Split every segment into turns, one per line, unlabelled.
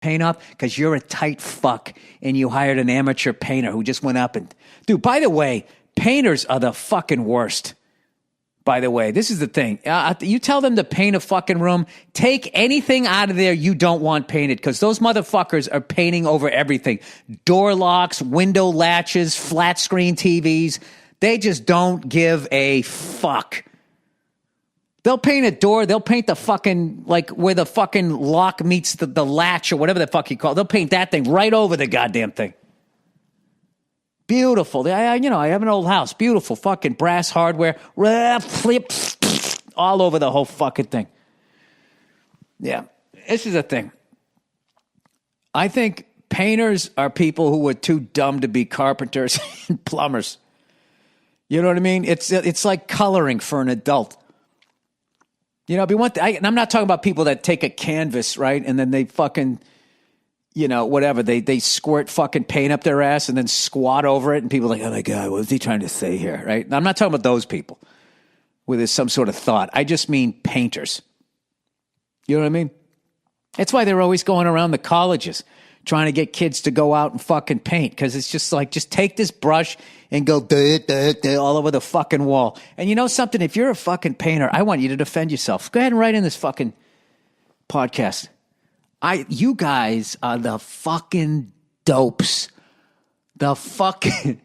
paint up? Because you're a tight fuck and you hired an amateur painter who just went up and... Dude, by the way, painters are the fucking worst. By the way, this is the thing. You tell them to paint a fucking room, take anything out of there you don't want painted, because those motherfuckers are painting over everything. Door locks, window latches, flat screen TVs. They just don't give a fuck. They'll paint a door. They'll paint the fucking, like, where the fucking lock meets the latch or whatever the fuck you call it. They'll paint that thing right over the goddamn thing. Beautiful. I have an old house. Beautiful fucking brass hardware. All over the whole fucking thing. Yeah. This is the thing. I think painters are people who are too dumb to be carpenters and plumbers. You know what I mean? It's like coloring for an adult. You know, and I'm not talking about people that take a canvas, right? And then they fucking... You know, whatever, they squirt fucking paint up their ass and then squat over it, and people are like, oh my God, what is he trying to say here, right? Now, I'm not talking about those people where there's some sort of thought. I just mean painters. You know what I mean? That's why they're always going around the colleges trying to get kids to go out and fucking paint, because it's just like, just take this brush and go all over the fucking wall. And you know something? If you're a fucking painter, I want you to defend yourself. Go ahead and write in this fucking podcast. You guys are the fucking dopes. The fucking...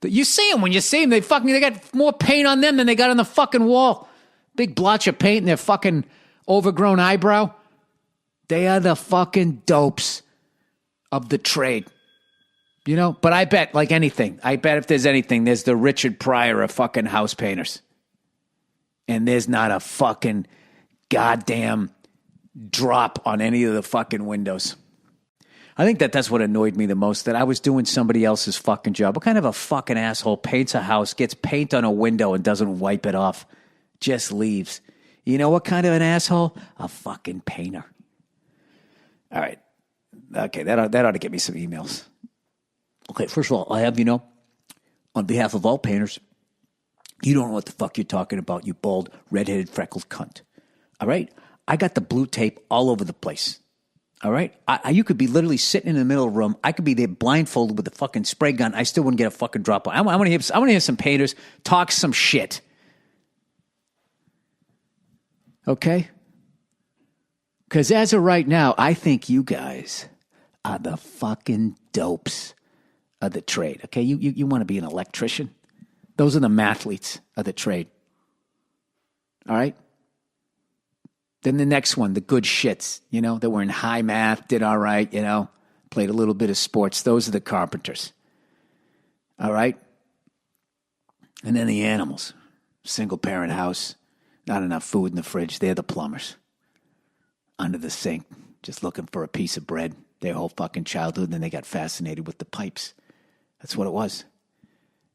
You see them when you see them. They got more paint on them than they got on the fucking wall. Big blotch of paint in their fucking overgrown eyebrow. They are the fucking dopes of the trade. You know? But I bet, like anything, if there's anything, there's the Richard Pryor of fucking house painters. And there's not a fucking goddamn... drop on any of the fucking windows. I think that's what annoyed me the most, that I was doing somebody else's fucking job. What kind of a fucking asshole paints a house, gets paint on a window and doesn't wipe it off, just leaves? You know what kind of an asshole? A fucking painter. All right. Okay, that ought to get me some emails. Okay, first of all, I have, on behalf of all painters, you don't know what the fuck you're talking about, you bald, redheaded, freckled cunt. All right? I got the blue tape all over the place. All right? You could be literally sitting in the middle of the room. I could be there blindfolded with a fucking spray gun. I still wouldn't get a fucking drop on. I want to hear some painters talk some shit. Okay? Because as of right now, I think you guys are the fucking dopes of the trade. Okay? You want to be an electrician? Those are the mathletes of the trade. All right? Then the next one, the good shits, that were in high math, did all right, played a little bit of sports. Those are the carpenters. All right? And then the animals. Single parent house, not enough food in the fridge. They're the plumbers. Under the sink, just looking for a piece of bread. Their whole fucking childhood, and then they got fascinated with the pipes. That's what it was.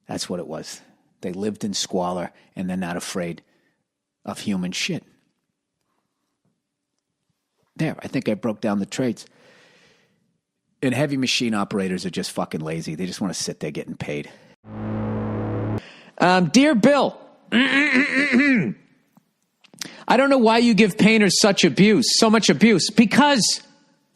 That's what it was. They lived in squalor, and they're not afraid of human shit. There, I think I broke down the trades. And heavy machine operators are just fucking lazy. They just want to sit there getting paid. Dear Bill, I don't know why you give painters so much abuse. Because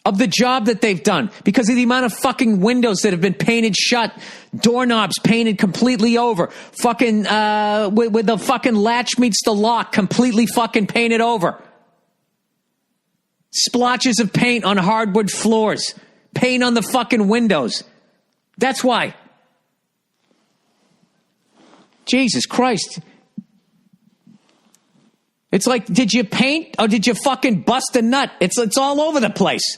of the job that they've done. Because of the amount of fucking windows that have been painted shut. Doorknobs painted completely over. Fucking, where the fucking latch meets the lock, completely fucking painted over. Splotches of paint on hardwood floors. Paint on the fucking windows. That's why. Jesus Christ. It's like, did you paint or did you fucking bust a nut? It's all over the place.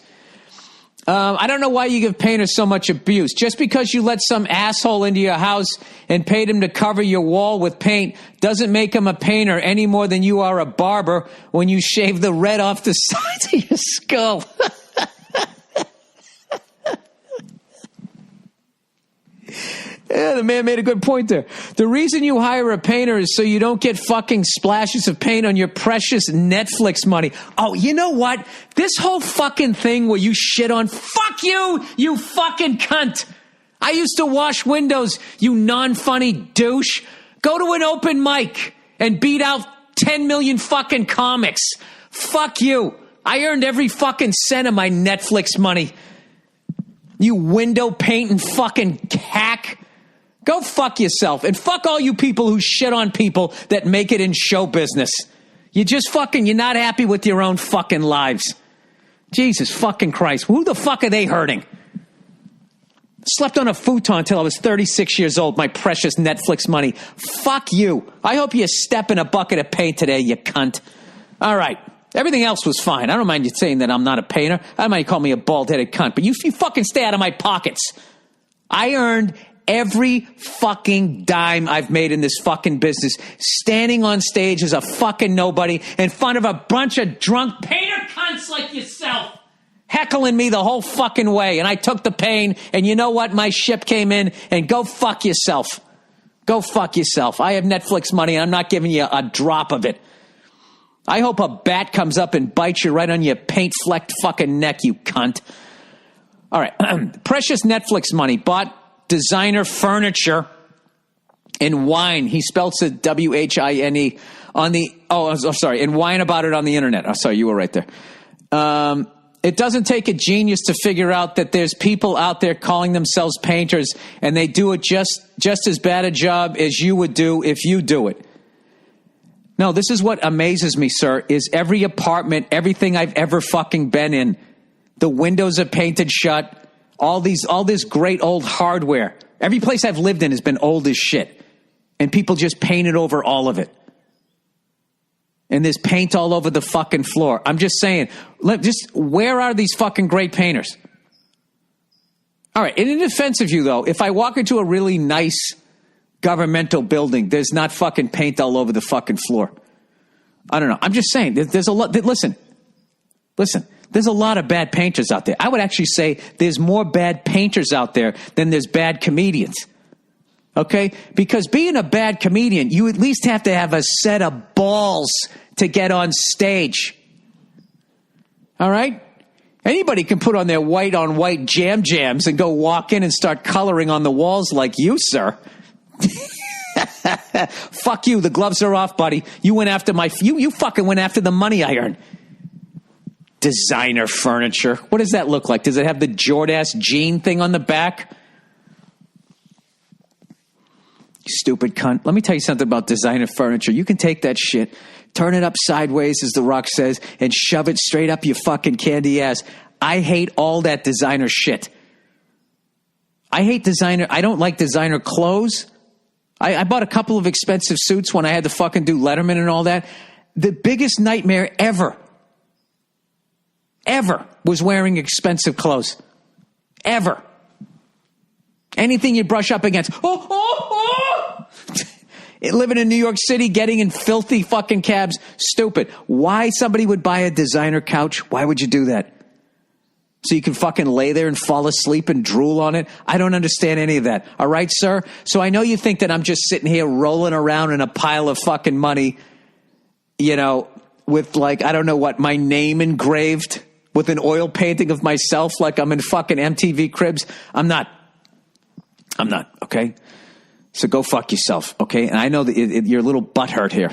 I don't know why you give painters so much abuse. Just because you let some asshole into your house and paid him to cover your wall with paint doesn't make him a painter any more than you are a barber when you shave the red off the sides of your skull. Yeah, the man made a good point there. The reason you hire a painter is so you don't get fucking splashes of paint on your precious Netflix money. Oh, you know what? This whole fucking thing where you shit on, fuck you, you fucking cunt. I used to wash windows, you non-funny douche. Go to an open mic and beat out 10 million fucking comics. Fuck you. I earned every fucking cent of my Netflix money. You window painting fucking hack. Go fuck yourself. And fuck all you people who shit on people that make it in show business. You're not happy with your own fucking lives. Jesus fucking Christ. Who the fuck are they hurting? Slept on a futon until I was 36 years old. My precious Netflix money. Fuck you. I hope you step in a bucket of paint today, you cunt. All right. Everything else was fine. I don't mind you saying that I'm not a painter. I don't mind you call me a bald-headed cunt. But you fucking stay out of my pockets. I earned every fucking dime I've made in this fucking business standing on stage as a fucking nobody in front of a bunch of drunk painter cunts like yourself. Heckling me the whole fucking way. And I took the pain. And you know what? My ship came in. And go fuck yourself. Go fuck yourself. I have Netflix money. And I'm not giving you a drop of it. I hope a bat comes up and bites you right on your paint-flecked fucking neck, you cunt. All right. Precious Netflix money. Bought designer furniture and wine. He spells it W-H-I-N-E on the... Oh, sorry. And whine about it on the internet. Oh, sorry. You were right there. It doesn't take a genius to figure out that there's people out there calling themselves painters, and they do it just as bad a job as you would do if you do it. No, this is what amazes me, sir, is every apartment, everything I've ever fucking been in, the windows are painted shut, all this great old hardware. Every place I've lived in has been old as shit, and people just painted over all of it. And there's paint all over the fucking floor. I'm just saying, where are these fucking great painters? All right, in defense of you, though, if I walk into a really nice governmental building, there's not fucking paint all over the fucking floor. I don't know. I'm just saying, there's a lot. Listen, there's a lot of bad painters out there. I would actually say there's more bad painters out there than there's bad comedians. Okay? Because being a bad comedian, you at least have to have a set of balls to get on stage. All right? Anybody can put on their white-on-white jams and go walk in and start coloring on the walls like you, sir. Fuck you. The gloves are off, buddy. You went after you fucking went after the money I earned. Designer furniture. What does that look like? Does it have the Jordache jean thing on the back? Stupid cunt. Let me tell you something about designer furniture. You can take that shit, turn it up sideways, as The Rock says, and shove it straight up your fucking candy ass. I hate all that designer shit. I don't like designer clothes. I bought a couple of expensive suits when I had to fucking do Letterman and all that. The biggest nightmare ever was wearing expensive clothes. Ever. Anything you brush up against. Living in New York City, getting in filthy fucking cabs. Stupid. Why somebody would buy a designer couch? Why would you do that? So you can fucking lay there and fall asleep and drool on it? I don't understand any of that. All right, sir? So I know you think that I'm just sitting here rolling around in a pile of fucking money, with like, I don't know what, my name engraved with an oil painting of myself like I'm in fucking MTV Cribs. I'm not, okay? So go fuck yourself, okay? And I know that you're a little butthurt here,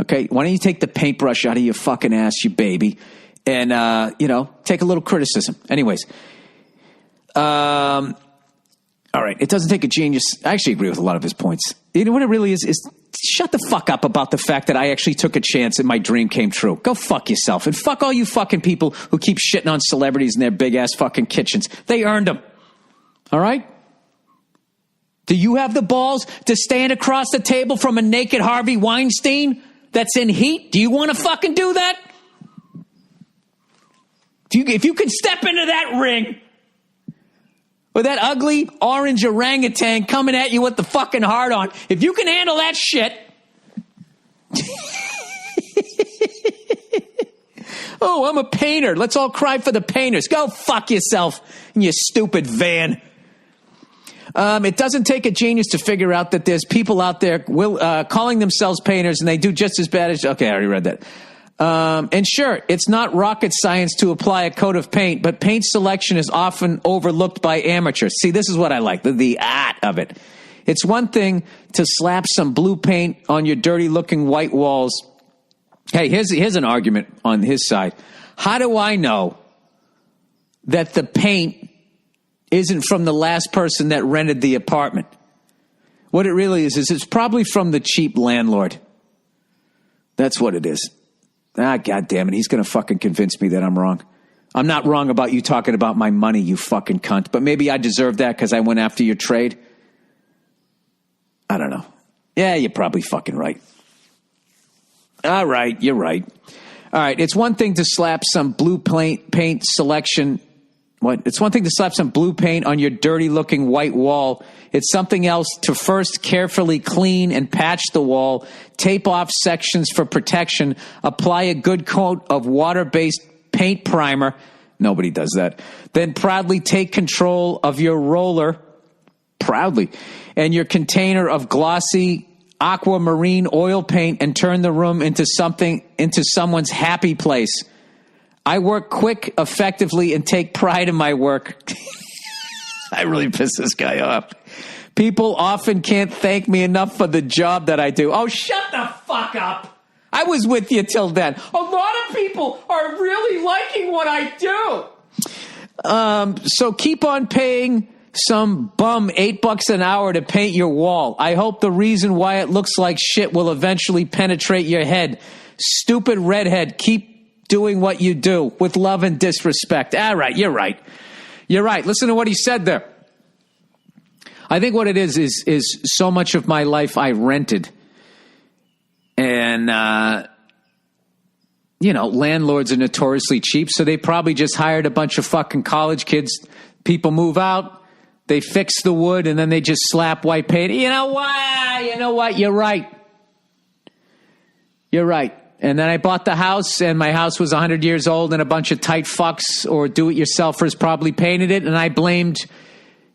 okay? Why don't you take the paintbrush out of your fucking ass, you baby, and, take a little criticism. Anyways, all right, it doesn't take a genius. I actually agree with a lot of his points. You know what it really is shut the fuck up about the fact that I actually took a chance and my dream came true. Go fuck yourself. And fuck all you fucking people who keep shitting on celebrities in their big-ass fucking kitchens. They earned them, all right? Do you have the balls to stand across the table from a naked Harvey Weinstein that's in heat? Do you want to fucking do that? If you could step into that ring with that ugly orange orangutan coming at you with the fucking heart on, if you can handle that shit. Oh, I'm a painter. Let's all cry for the painters. Go fuck yourself in your stupid van. It doesn't take a genius to figure out that there's people out there calling themselves painters, and they do just as bad as... Okay, I already read that. And sure, it's not rocket science to apply a coat of paint, but paint selection is often overlooked by amateurs. See, this is what I like, the art of it. It's one thing to slap some blue paint on your dirty-looking white walls. Hey, here's an argument on his side. How do I know that the paint isn't from the last person that rented the apartment? What it really is it's probably from the cheap landlord. That's what it is. God damn it. He's going to fucking convince me that I'm wrong. I'm not wrong about you talking about my money, you fucking cunt. But maybe I deserve that because I went after your trade. I don't know. Yeah, you're probably fucking right. All right, you're right. All right, it's one thing to slap some blue paint selection. What? It's one thing to slap some blue paint on your dirty-looking white wall. It's something else to first carefully clean and patch the wall, tape off sections for protection, apply a good coat of water-based paint primer. Nobody does that. Then proudly take control of your roller, proudly, and your container of glossy aquamarine oil paint and turn the room into someone's happy place. I work quick, effectively, and take pride in my work. I really piss this guy off. People often can't thank me enough for the job that I do. Oh, shut the fuck up. I was with you till then. A lot of people are really liking what I do. So keep on paying some bum $8 an hour to paint your wall. I hope the reason why it looks like shit will eventually penetrate your head. Stupid redhead, keep doing what you do with love and disrespect. All right, you're right. You're right. Listen to what he said there. I think what it is so much of my life I rented. And, landlords are notoriously cheap, so they probably just hired a bunch of fucking college kids. People move out, they fix the wood, and then they just slap white paint. You know what? You're right. You're right. And then I bought the house, and my house was 100 years old, and a bunch of tight fucks or do-it-yourselfers probably painted it, and I blamed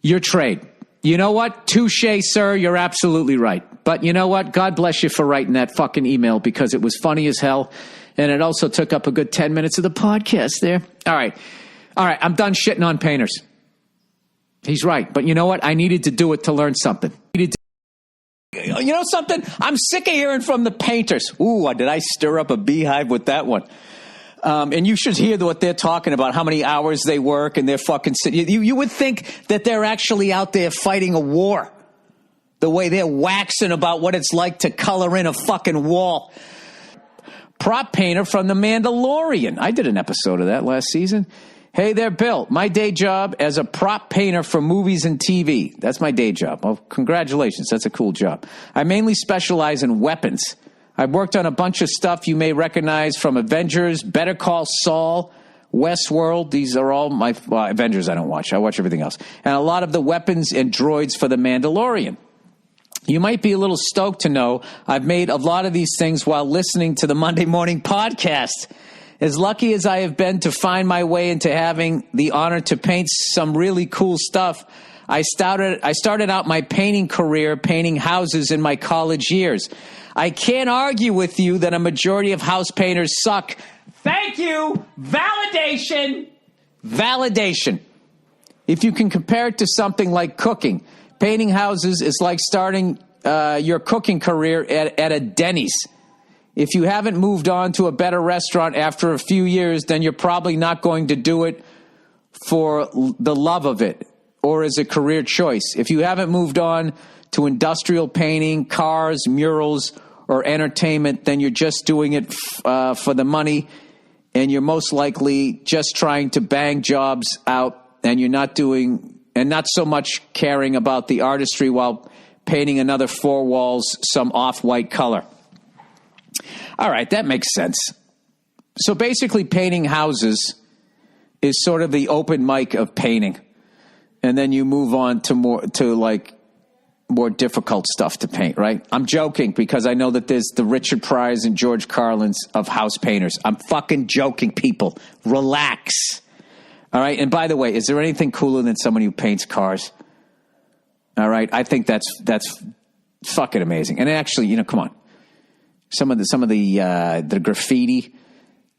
your trade. You know what? Touche, sir. You're absolutely right. But you know what? God bless you for writing that fucking email because it was funny as hell, and it also took up a good 10 minutes of the podcast there. All right. I'm done shitting on painters. He's right. But you know what? I needed to do it to learn something. You know something? I'm sick of hearing from the painters. Ooh, did I stir up a beehive with that one? And you should hear what they're talking about, how many hours they work, and they're fucking... You would think that they're actually out there fighting a war. The way they're waxing about what it's like to color in a fucking wall. Prop painter from The Mandalorian. I did an episode of that last season. Hey there, Bill. My day job as a prop painter for movies and TV. That's my day job. Well, congratulations. That's a cool job. I mainly specialize in weapons. I've worked on a bunch of stuff you may recognize from Avengers, Better Call Saul, Westworld. These are all my... Well, Avengers I don't watch. I watch everything else. And a lot of the weapons and droids for The Mandalorian. You might be a little stoked to know I've made a lot of these things while listening to the Monday Morning Podcast. As lucky as I have been to find my way into having the honor to paint some really cool stuff, I started out my painting career painting houses in my college years. I can't argue with you that a majority of house painters suck. Thank you. Validation. Validation. If you can compare it to something like cooking, painting houses is like starting your cooking career at a Denny's. If you haven't moved on to a better restaurant after a few years, then you're probably not going to do it for the love of it or as a career choice. If you haven't moved on to industrial painting, cars, murals, or entertainment, then you're just doing it for the money, and you're most likely just trying to bang jobs out, and you're not doing and not so much caring about the artistry while painting another four walls some off-white color. All right, that makes sense. So basically painting houses is sort of the open mic of painting. And then you move on to more difficult stuff to paint, right? I'm joking because I know that there's the Richard Pryors and George Carlins of house painters. I'm fucking joking, people. Relax. All right? And by the way, is there anything cooler than someone who paints cars? All right? I think that's fucking amazing. And actually, come on. Some of the graffiti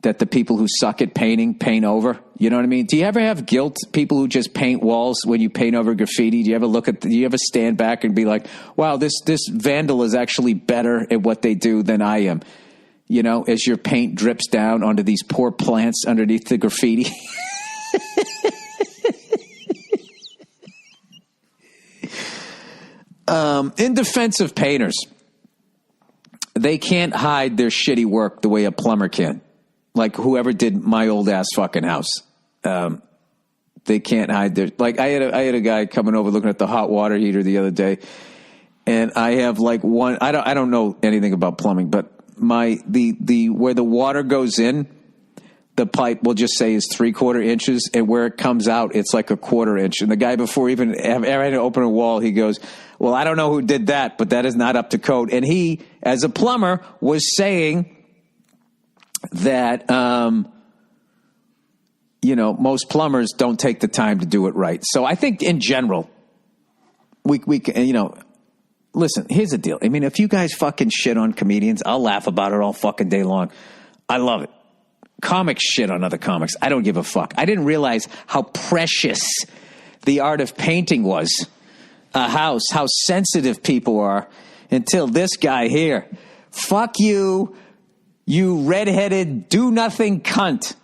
that the people who suck at painting paint over. You know what I mean? Do you ever have guilt? People who just paint walls when you paint over graffiti. Do you ever stand back and be like, wow, this vandal is actually better at what they do than I am? you know, as your paint drips down onto these poor plants underneath the graffiti. In defense of painters, they can't hide their shitty work the way a plumber can. Like whoever did my old ass fucking house. They can't hide their, like I had a guy coming over looking at the hot water heater the other day, and I have like one, I don't know anything about plumbing, but the where the water goes in, the pipe we'll just say is 3/4 inches, and where it comes out, it's like 1/4 inch. And the guy before even ever had to open a wall, he goes, well, I don't know who did that, but that is not up to code. And he, as a plumber, was saying that, you know, most plumbers don't take the time to do it right. So I think in general, we can, you know, listen, here's the deal. I mean, if you guys fucking shit on comedians, I'll laugh about it all fucking day long. I love it. Comics shit on other comics. I don't give a fuck. I didn't realize how precious the art of painting was. A house, how sensitive people are, until this guy here. Fuck you, you redheaded do-nothing cunt.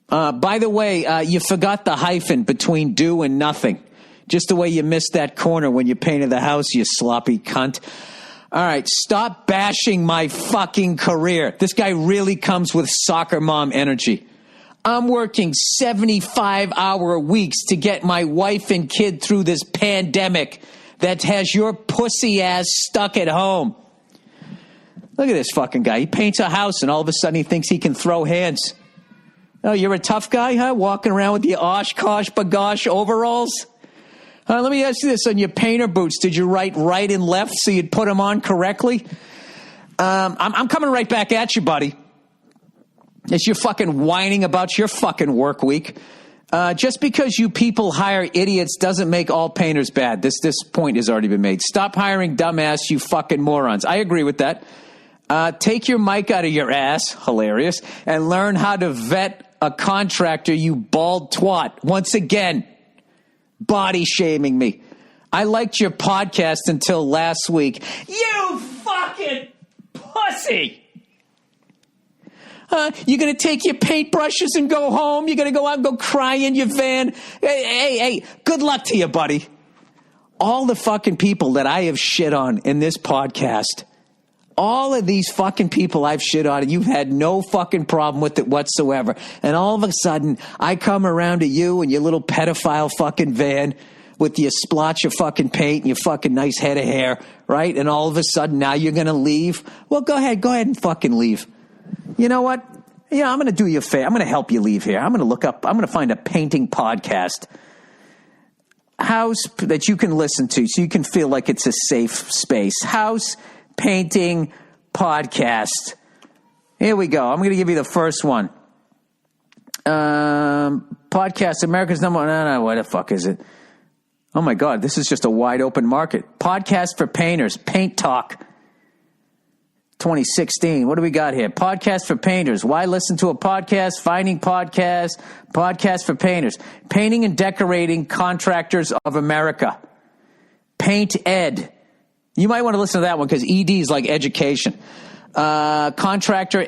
By the way, you forgot the hyphen between do and nothing. Just the way you missed that corner when you painted the house, you sloppy cunt. All right, stop bashing my fucking career. This guy really comes with soccer mom energy. I'm working 75-hour weeks to get my wife and kid through this pandemic that has your pussy ass stuck at home. Look at this fucking guy. He paints a house and all of a sudden he thinks he can throw hands. Oh, you're a tough guy, huh? Walking around with your Oshkosh bagosh overalls? Let me ask you this. On your painter boots, did you write right and left so you'd put them on correctly? I'm coming right back at you, buddy. As you're fucking whining about your fucking work week. Just because you people hire idiots doesn't make all painters bad. This point has already been made. Stop hiring dumbass, you fucking morons. I agree with that. Take your mic out of your ass, hilarious, and learn how to vet a contractor, you bald twat. Once again, body shaming me. I liked your podcast until last week. You fucking pussy! You're going to take your paintbrushes and go home? You're going to go out and go cry in your van? Hey, good luck to you, buddy. All the fucking people that I have shit on in this podcast, all of these fucking people I've shit on, and you've had no fucking problem with it whatsoever. And all of a sudden, I come around to you and your little pedophile fucking van with your splotch of fucking paint and your fucking nice head of hair, right? And all of a sudden, now you're going to leave? Well, go ahead and fucking leave. You know what? Yeah, I'm going to do you a favor. I'm going to help you leave here. I'm going to find a painting podcast house that you can listen to so you can feel like it's a safe space. House painting podcast. Here we go. I'm going to give you the first one. Podcast, America's number one. No, what the fuck is it? Oh my God, this is just a wide open market. Podcast for painters, Paint Talk. 2016. What do we got here? Podcast for painters. Why listen to a podcast? Finding podcasts. Podcast for painters. Painting and Decorating Contractors of America. Paint Ed. You might want to listen to that one because ED is like education. Contractor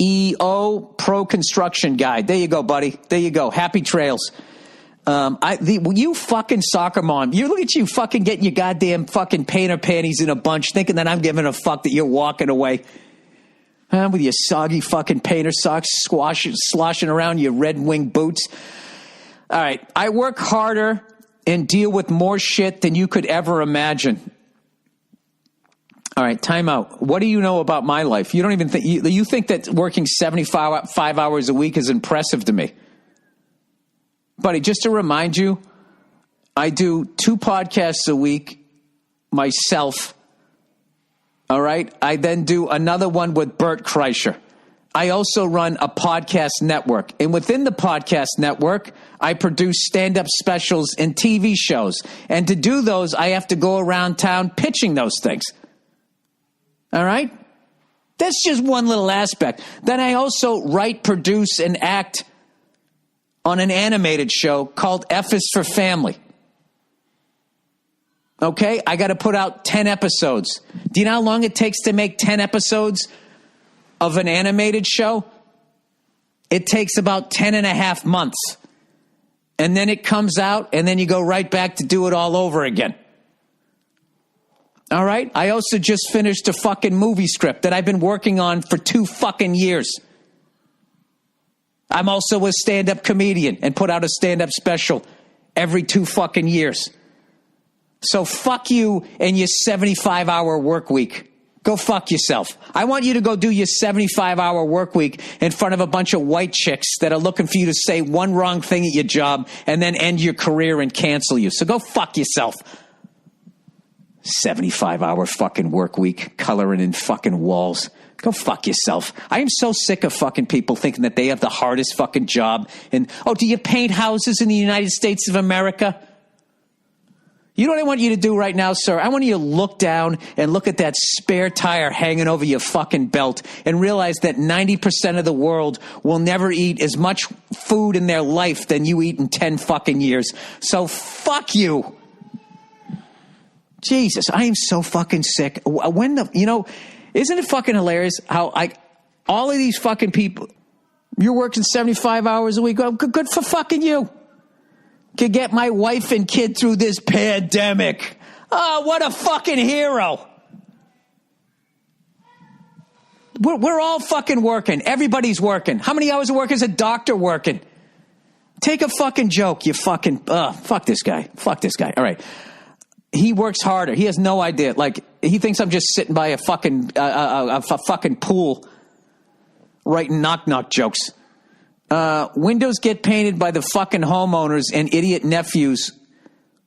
SEO Pro Construction Guide. There you go, buddy. There you go. Happy trails. You fucking soccer mom, you look at you fucking getting your goddamn fucking painter panties in a bunch, thinking that I'm giving a fuck that you're walking away. With your soggy fucking painter socks sloshing around your Red Wing boots. All right. I work harder and deal with more shit than you could ever imagine. All right. Time out. What do you know about my life? You don't even think, you think that working 75 hours a week is impressive to me. Buddy, just to remind you, I do 2 podcasts a week myself. All right. I then do another one with Burt Kreischer. I also run a podcast network. And within the podcast network, I produce stand-up specials and TV shows. And to do those, I have to go around town pitching those things. All right. That's just one little aspect. Then I also write, produce, and act on an animated show called F is for Family. Okay? I got to put out 10 episodes. Do you know how long it takes to make 10 episodes? of an animated show, it takes about 10 and a half months. And then it comes out, and then you go right back to do it all over again. All right? I also just finished a fucking movie script that I've been working on for 2 fucking years. I'm also a stand-up comedian and put out a stand-up special every 2 fucking years. So fuck you and your 75-hour work week. Go fuck yourself. I want you to go do your 75-hour work week in front of a bunch of white chicks that are looking for you to say one wrong thing at your job and then end your career and cancel you. So go fuck yourself. 75-hour fucking work week, coloring in fucking walls. Go fuck yourself. I am so sick of fucking people thinking that they have the hardest fucking job. And, oh, do you paint houses in the United States of America? You know what I want you to do right now, sir? I want you to look down and look at that spare tire hanging over your fucking belt and realize that 90% of the world will never eat as much food in their life than you eat in 10 fucking years. So fuck you. Jesus, I am so fucking sick. Isn't it fucking hilarious how all of these fucking people, you're working 75 hours a week. Oh, good for fucking you. Could get my wife and kid through this pandemic. Oh, what a fucking hero. We're all fucking working. Everybody's working. How many hours of work is a doctor working? Take a fucking joke, you fucking... fuck this guy. Fuck this guy. All right. He works harder. He has no idea. Like, he thinks I'm just sitting by a fucking pool writing knock-knock jokes. Windows get painted by the fucking homeowners and idiot nephews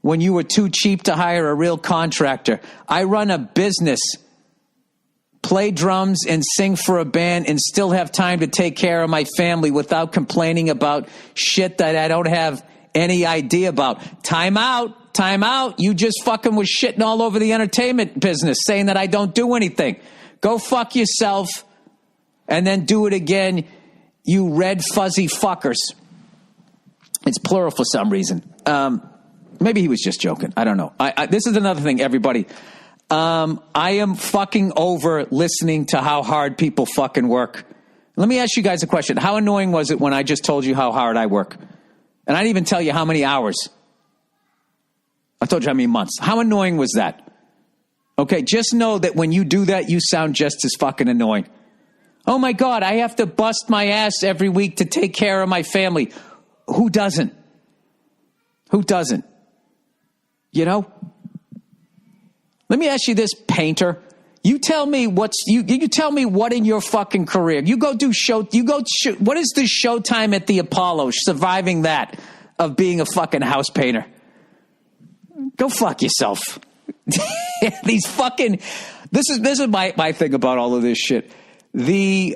when you were too cheap to hire a real contractor. I run a business, play drums and sing for a band and still have time to take care of my family without complaining about shit that I don't have any idea about. Time out. Time out. You just fucking was shitting all over the entertainment business saying that I don't do anything. Go fuck yourself and then do it again. You red fuzzy fuckers. It's plural for some reason. Maybe he was just joking. I don't know. This is another thing, everybody. I am fucking over listening to how hard people fucking work. Let me ask you guys a question. How annoying was it when I just told you how hard I work? And I didn't even tell you how many hours. I told you how many months. How annoying was that? Okay, just know that when you do that, you sound just as fucking annoying. Oh my God, I have to bust my ass every week to take care of my family. Who doesn't? Who doesn't? You know? Let me ask you this, painter. You tell me you tell me what in your fucking career. What is the showtime at the Apollo, surviving that, of being a fucking house painter? Go fuck yourself. These fucking, this is my thing about all of this shit. This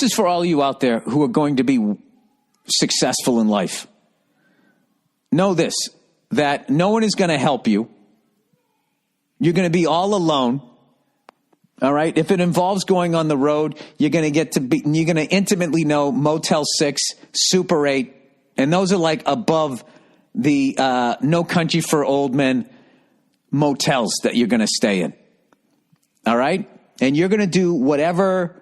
is for all you out there who are going to be successful in life. Know this, that no one is going to help you. You're going to be all alone. All right. If it involves going on the road, you're going to intimately know Motel 6, Super 8, and those are like above the No Country for Old Men motels that you're going to stay in. All right? And you're going to do whatever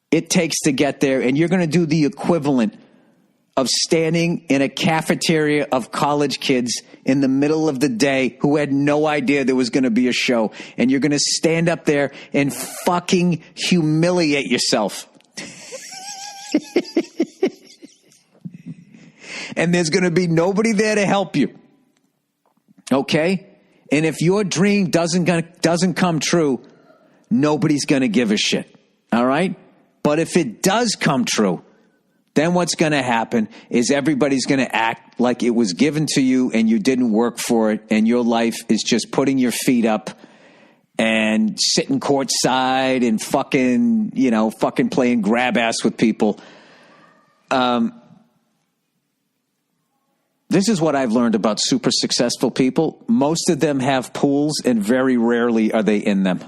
it takes to get there, and you're going to do the equivalent of standing in a cafeteria of college kids in the middle of the day who had no idea there was going to be a show. And you're going to stand up there and fucking humiliate yourself. And there's going to be nobody there to help you. Okay? And if your dream doesn't come true, nobody's going to give a shit. All right? But if it does come true, then what's going to happen is everybody's going to act like it was given to you and you didn't work for it, and your life is just putting your feet up and sitting courtside and fucking playing grab ass with people. This is what I've learned about super successful people. Most of them have pools, and very rarely are they in them.